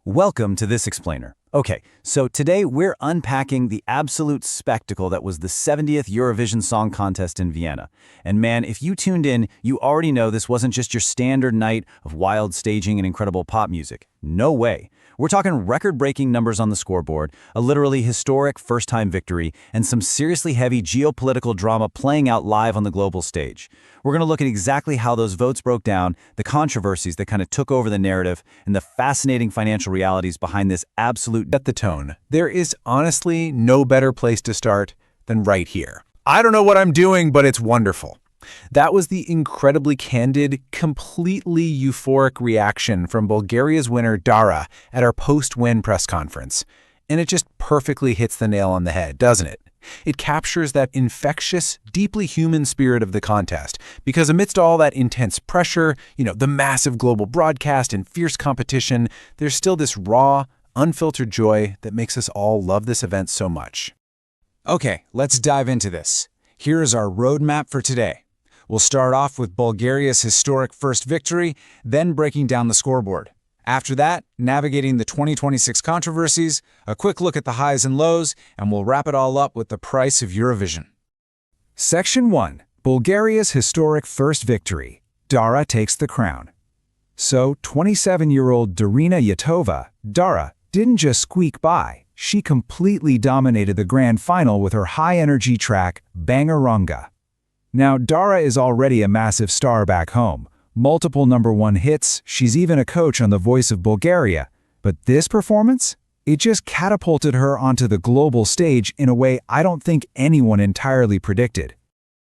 Welcome to this explainer. Okay, so today we're unpacking the absolute spectacle that was the 70th Eurovision Song Contest in Vienna. And man, if you tuned in, you already know this wasn't just your standard night of wild staging and incredible pop music. No way. We're talking record-breaking numbers on the scoreboard, a literally historic first-time victory, and some seriously heavy geopolitical drama playing out live on the global stage. We're going to look at exactly how those votes broke down, the controversies that kind of took over the narrative, and the fascinating financial realities behind this absolute Set the tone. There is honestly no better place to start than right here. I don't know what I'm doing, but it's wonderful. That was the incredibly candid, completely euphoric reaction from Bulgaria's winner Dara at our post-win press conference. And it just perfectly hits the nail on the head, doesn't it? It captures that infectious, deeply human spirit of the contest, because amidst all that intense pressure, the massive global broadcast and fierce competition, there's still this raw, unfiltered joy that makes us all love this event so much. Okay, let's dive into this. Here is our roadmap for today. We'll start off with Bulgaria's historic first victory, then breaking down the scoreboard. After that, navigating the 2026 controversies, a quick look at the highs and lows, and we'll wrap it all up with the price of Eurovision. Section 1. Bulgaria's historic first victory. Dara takes the crown. So, 27-year-old Darina Yatova, Dara, didn't just squeak by. She completely dominated the grand final with her high-energy track, Bangaranga. Now, Dara is already a massive star back home. Multiple #1 hits, she's even a coach on The Voice of Bulgaria. But this performance? It just catapulted her onto the global stage in a way I don't think anyone entirely predicted.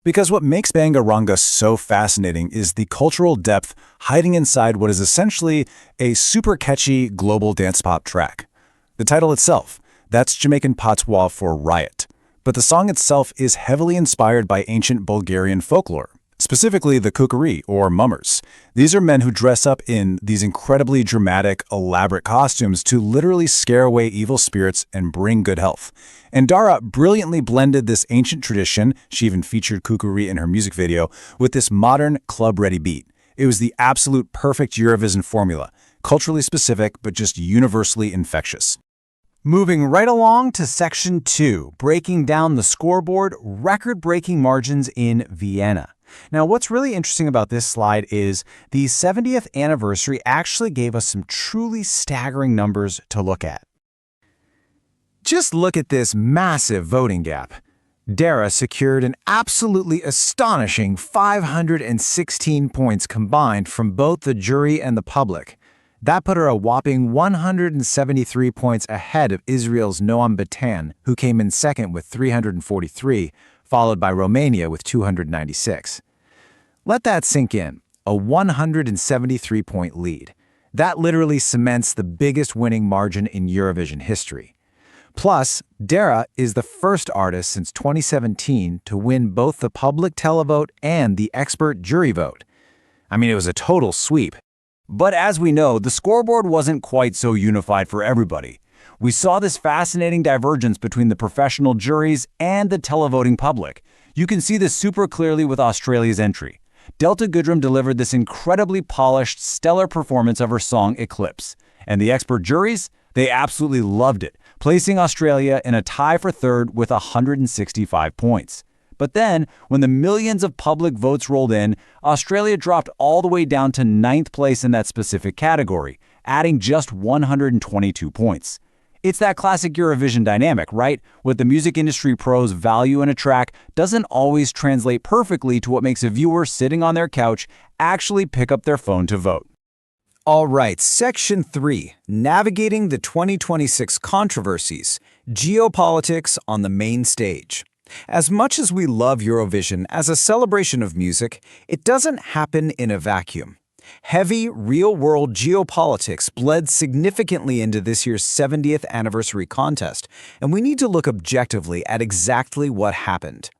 Because what makes Bangaranga so fascinating is the cultural depth hiding inside what is essentially a super catchy global dance pop track. The title itself, that's Jamaican patois for riot. But the song itself is heavily inspired by ancient Bulgarian folklore, specifically the kukri or mummers. These are men who dress up in these incredibly dramatic, elaborate costumes to literally scare away evil spirits and bring good health. And Dara brilliantly blended this ancient tradition, she even featured kukri in her music video, with this modern, club-ready beat. It was the absolute perfect Eurovision formula, culturally specific but just universally infectious. Moving right along to Section 2, breaking down the scoreboard, record-breaking margins in Vienna. Now, what's really interesting about this slide is the 70th anniversary actually gave us some truly staggering numbers to look at. Just look at this massive voting gap. Dara secured an absolutely astonishing 516 points combined from both the jury and the public. That put her a whopping 173 points ahead of Israel's Noam Batan, who came in second with 343, followed by Romania with 296. Let that sink in, a 173-point lead. That literally cements the biggest winning margin in Eurovision history. Plus, Dara is the first artist since 2017 to win both the public televote and the expert jury vote. I mean, it was a total sweep. But as we know, the scoreboard wasn't quite so unified for everybody. We saw this fascinating divergence between the professional juries and the televoting public. You can see this super clearly with Australia's entry. Delta Goodrem delivered this incredibly polished, stellar performance of her song Eclipse. And the expert juries? They absolutely loved it, placing Australia in a tie for third with 165 points. But then, when the millions of public votes rolled in, Australia dropped all the way down to 9th place in that specific category, adding just 122 points. It's that classic Eurovision dynamic, right? What the music industry pros value in a track doesn't always translate perfectly to what makes a viewer sitting on their couch actually pick up their phone to vote. All right, Section 3. Navigating the 2026 controversies. Geopolitics on the main stage. As much as we love Eurovision as a celebration of music, it doesn't happen in a vacuum. Heavy, real-world geopolitics bled significantly into this year's 70th anniversary contest, and we need to look objectively at exactly what happened.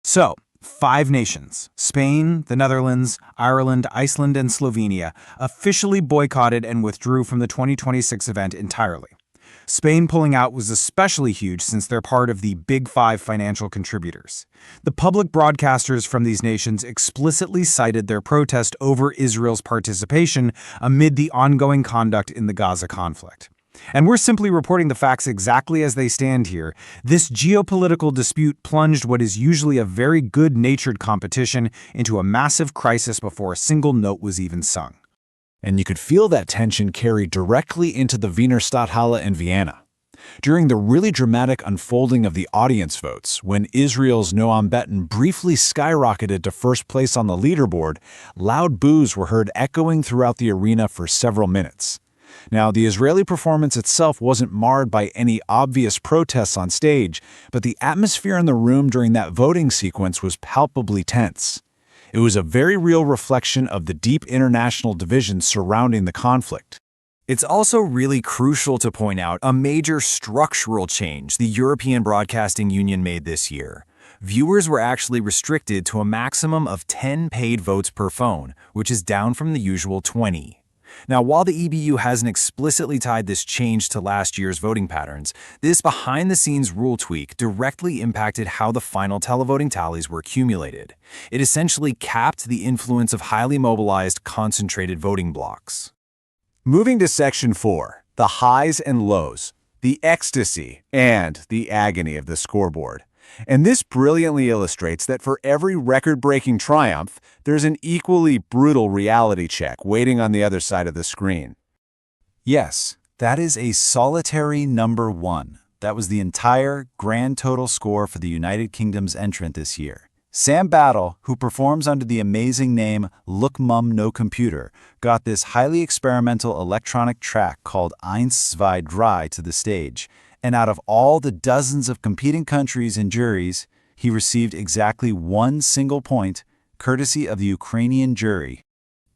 So, 5 nations, Spain, the Netherlands, Ireland, Iceland, and Slovenia, officially boycotted and withdrew from the 2026 event entirely. Spain pulling out was especially huge since they're part of the Big Five financial contributors. The public broadcasters from these nations explicitly cited their protest over Israel's participation amid the ongoing conduct in the Gaza conflict. And we're simply reporting the facts exactly as they stand here. This geopolitical dispute plunged what is usually a very good-natured competition into a massive crisis before a single note was even sung. And you could feel that tension carry directly into the Wiener Stadthalle in Vienna. During the really dramatic unfolding of the audience votes, when Israel's Noam Betten briefly skyrocketed to first place on the leaderboard, loud boos were heard echoing throughout the arena for several minutes. Now, the Israeli performance itself wasn't marred by any obvious protests on stage, but the atmosphere in the room during that voting sequence was palpably tense. It was a very real reflection of the deep international divisions surrounding the conflict. It's also really crucial to point out a major structural change the European Broadcasting Union made this year. Viewers were actually restricted to a maximum of 10 paid votes per phone, which is down from the usual 20. Now, while the EBU hasn't explicitly tied this change to last year's voting patterns, this behind-the-scenes rule tweak directly impacted how the final televoting tallies were accumulated. It essentially capped the influence of highly mobilized, concentrated voting blocks. Moving to Section 4, the highs and lows, the ecstasy and the agony of the scoreboard. And this brilliantly illustrates that for every record-breaking triumph, there's an equally brutal reality check waiting on the other side of the screen. Yes, that is a solitary number 1. That was the entire grand total score for the United Kingdom's entrant this year. Sam Battle, who performs under the amazing name Look Mum No Computer, got this highly experimental electronic track called 1, 2, 3 to the stage. And out of all the dozens of competing countries and juries, he received exactly 1 single point, courtesy of the Ukrainian jury.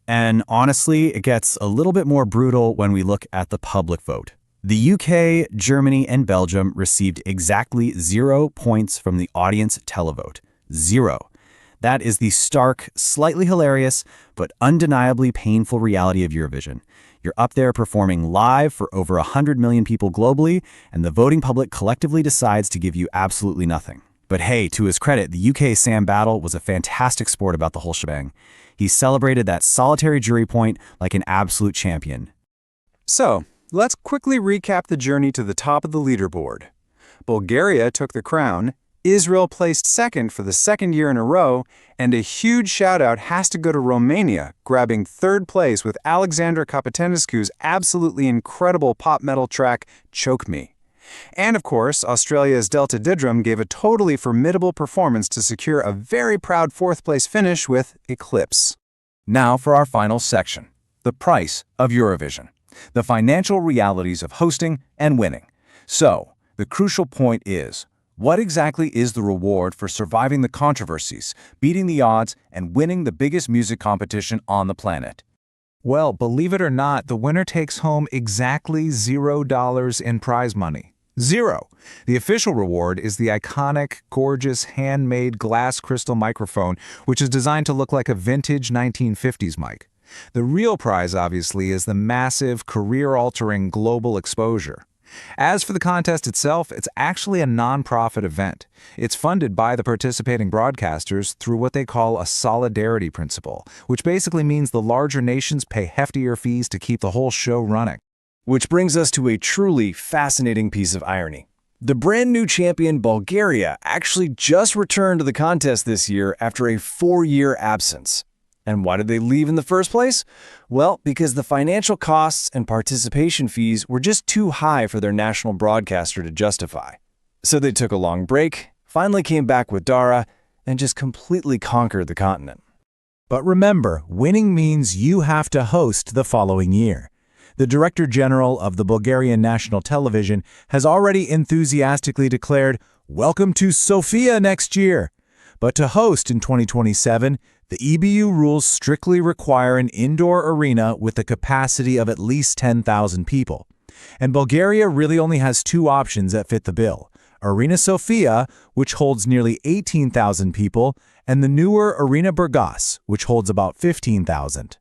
And honestly, it gets a little bit more brutal when we look at the public vote. The UK, Germany, and Belgium received exactly 0 points from the audience televote. 0. That is the stark, slightly hilarious, but undeniably painful reality of Eurovision. You're up there performing live for over 100 million people globally, and the voting public collectively decides to give you absolutely nothing. But hey, to his credit, the UK Sam Battle was a fantastic sport about the whole shebang. He celebrated that solitary jury point like an absolute champion. So, let's quickly recap the journey to the top of the leaderboard. Bulgaria took the crown, Israel placed second for the second year in a row, and a huge shout-out has to go to Romania, grabbing third place with Alexandra Kapetenescu's absolutely incredible pop metal track, Choke Me. And of course, Australia's Delta Didrum gave a totally formidable performance to secure a very proud fourth-place finish with Eclipse. Now for our final section, the price of Eurovision, the financial realities of hosting and winning. So, the crucial point is, what exactly is the reward for surviving the controversies, beating the odds, and winning the biggest music competition on the planet? Well, believe it or not, the winner takes home exactly $0 in prize money. 0. The official reward is the iconic, gorgeous, handmade glass crystal microphone, which is designed to look like a vintage 1950s mic. The real prize, obviously, is the massive, career-altering global exposure. As for the contest itself, it's actually a non-profit event. It's funded by the participating broadcasters through what they call a solidarity principle, which basically means the larger nations pay heftier fees to keep the whole show running. Which brings us to a truly fascinating piece of irony. The brand new champion Bulgaria actually just returned to the contest this year after a 4-year absence. And why did they leave in the first place? Well, because the financial costs and participation fees were just too high for their national broadcaster to justify. So they took a long break, finally came back with Dara, and just completely conquered the continent. But remember, winning means you have to host the following year. The Director General of the Bulgarian National Television has already enthusiastically declared, "Welcome to Sofia next year." But to host in 2027, the EBU rules strictly require an indoor arena with a capacity of at least 10,000 people. And Bulgaria really only has 2 options that fit the bill: Arena Sofia, which holds nearly 18,000 people, and the newer Arena Burgas, which holds about 15,000.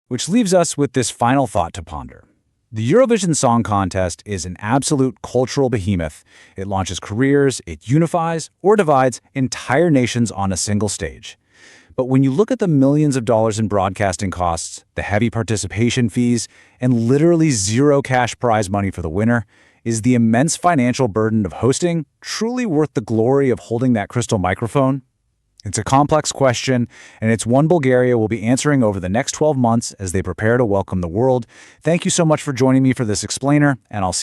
Which leaves us with this final thought to ponder. The Eurovision Song Contest is an absolute cultural behemoth. It launches careers, it unifies or divides entire nations on a single stage. But when you look at the millions of dollars in broadcasting costs, the heavy participation fees, and literally zero cash prize money for the winner, is the immense financial burden of hosting truly worth the glory of holding that crystal microphone? It's a complex question, and it's one Bulgaria will be answering over the next 12 months as they prepare to welcome the world. Thank you so much for joining me for this explainer, and I'll see